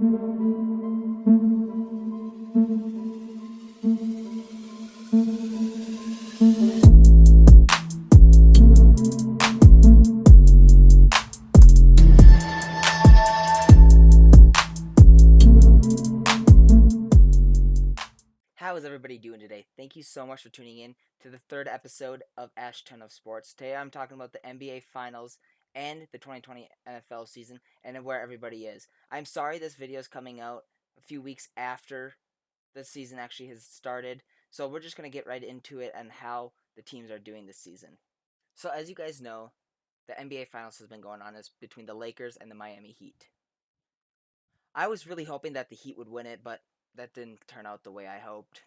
How is everybody doing today? Thank you so much for tuning in to the third episode of Ash Ton of Sports. Today I'm talking about the NBA Finals and the 2020 NFL season and where everybody is. I'm sorry this video is coming out a few weeks after the season actually has started, so we're just going to get right into it and how the teams are doing this season. So as you guys know, the NBA Finals has been going on as between the Lakers and the Miami Heat. I was really hoping that the Heat would win it, but that didn't turn out the way I hoped.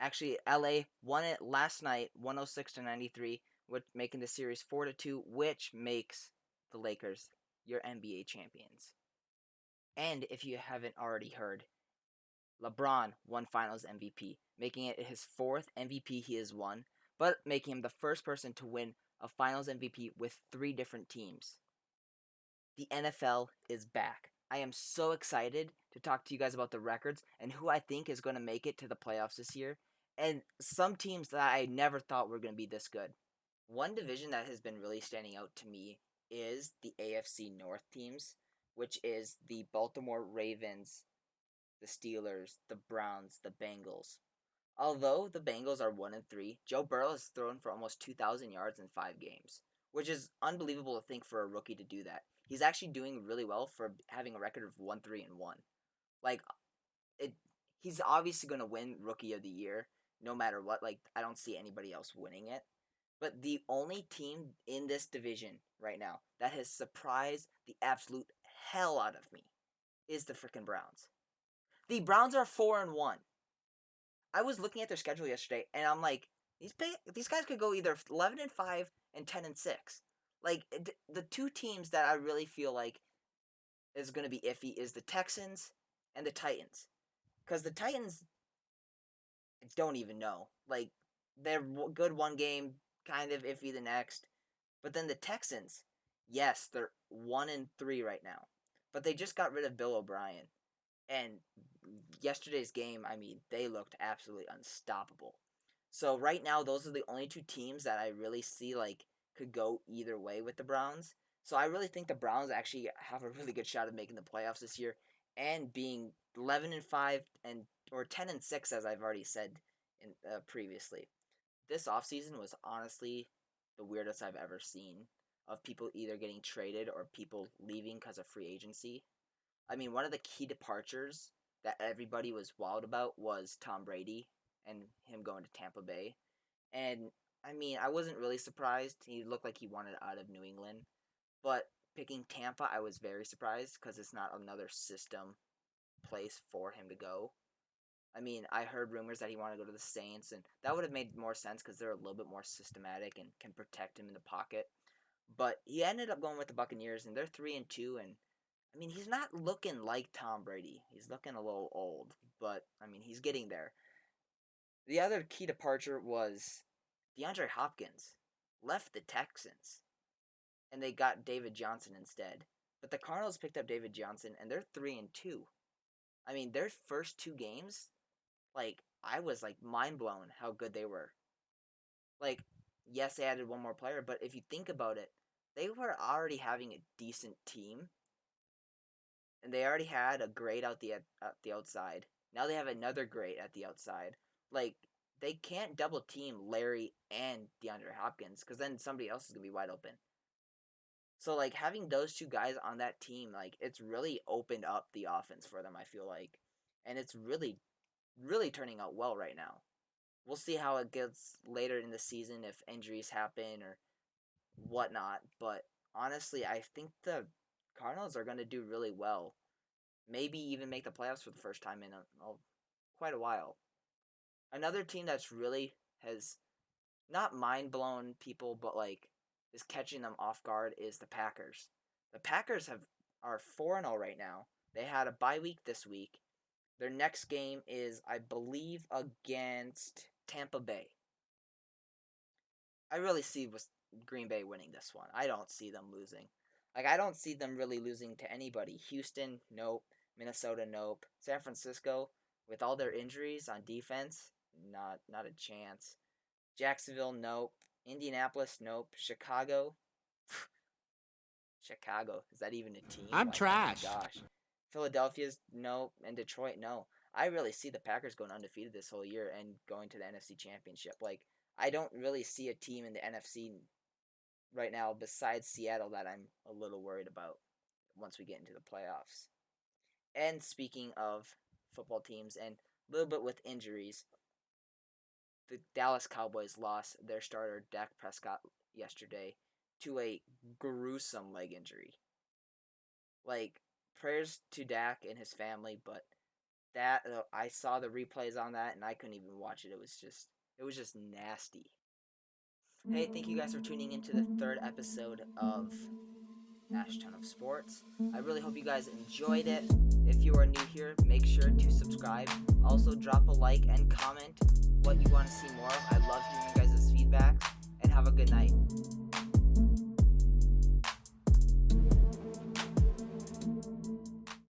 Actually, LA won it last night, 106-93, with making the series 4-2, which makes the Lakers your NBA champions. And if you haven't already heard, LeBron won Finals MVP, making it his fourth MVP he has won, but making him the first person to win a Finals MVP with 3 different teams. The NFL is back. I am so excited to talk to you guys about the records and who I think is going to make it to the playoffs this year, and some teams that I never thought were going to be this good. One division that has been really standing out to me is the AFC North teams, which is the Baltimore Ravens, the Steelers, the Browns, the Bengals. Although the Bengals are 1-3, Joe Burrow has thrown for almost 2,000 yards in 5 games, which is unbelievable to think for a rookie to do that. He's actually doing really well for having a record of 1-3-1. Like it, he's obviously going to win Rookie of the Year no matter what. Like I don't see anybody else winning it. But the only team in this division right now that has surprised the absolute hell out of me is the freaking Browns. The Browns are 4-1. I was looking at their schedule yesterday, and I'm like, these guys could go either 11-5 and 10-6. Like the two teams that I really feel like is going to be iffy is the Texans and the Titans, because the Titans I don't even know. Like they're good one game, kind of iffy the next, but then the Texans, yes, they're 1-3 right now, but they just got rid of Bill O'Brien, and yesterday's game, I mean, they looked absolutely unstoppable. So right now, those are the only two teams that I really see like could go either way with the Browns. So I really think the Browns actually have a really good shot of making the playoffs this year and being 11-5 and or 10-6 as I've already said in previously. This offseason was honestly the weirdest I've ever seen of people either getting traded or people leaving because of free agency. I mean, one of the key departures that everybody was wild about was Tom Brady and him going to Tampa Bay. And I mean, I wasn't really surprised. He looked like he wanted out of New England. But picking Tampa, I was very surprised because it's not another system place for him to go. I mean, I heard rumors that he wanted to go to the Saints, and that would have made more sense because they're a little bit more systematic and can protect him in the pocket. But he ended up going with the Buccaneers, and they're 3-2, and I mean, he's not looking like Tom Brady. He's looking a little old, but I mean, he's getting there. The other key departure was DeAndre Hopkins left the Texans, and they got David Johnson instead. But the Cardinals picked up David Johnson, and they're 3-2. I mean, their first 2 games, like I was like mind blown how good they were. Like, yes, they added one more player, but if you think about it, they were already having a decent team and they already had a great out the outside. Now they have another great at the outside. Like they can't double team Larry and DeAndre Hopkins because then somebody else is gonna be wide open. So like having those two guys on that team, like it's really opened up the offense for them. I feel like, and it's really turning out well right now. We'll see how it gets later in the season if injuries happen or whatnot. But honestly, I think the Cardinals are going to do really well maybe even make the playoffs for the first time in quite a while. Another team that's really has not mind blown people, but like is catching them off guard is the Packers. The Packers are 4-0 right now. They had a bye week this week. Their next game is, I believe, against Tampa Bay. I really see Green Bay winning this one. I don't see them losing. Like I don't see them really losing to anybody. Houston, nope. Minnesota, nope. San Francisco, with all their injuries on defense, not a chance. Jacksonville, nope. Indianapolis, nope. Chicago, Chicago, is that even a team? I'm Like, oh my trash. gosh. Philadelphia's nope, and Detroit, no. I really see the Packers going undefeated this whole year and going to the NFC Championship. Like, I don't really see a team in the NFC right now besides Seattle that I'm a little worried about once we get into the playoffs. And speaking of football teams and a little bit with injuries, the Dallas Cowboys lost their starter Dak Prescott yesterday to a gruesome leg injury. Like, prayers to Dak and his family, but that I saw the replays on that and I couldn't even watch it. It was just nasty. Hey, thank you guys for tuning into the third episode of Ash Ton of Sports. I really hope you guys enjoyed it. If you are new here, make sure to subscribe. Also, drop a like and comment what you want to see more of. I love hearing you guys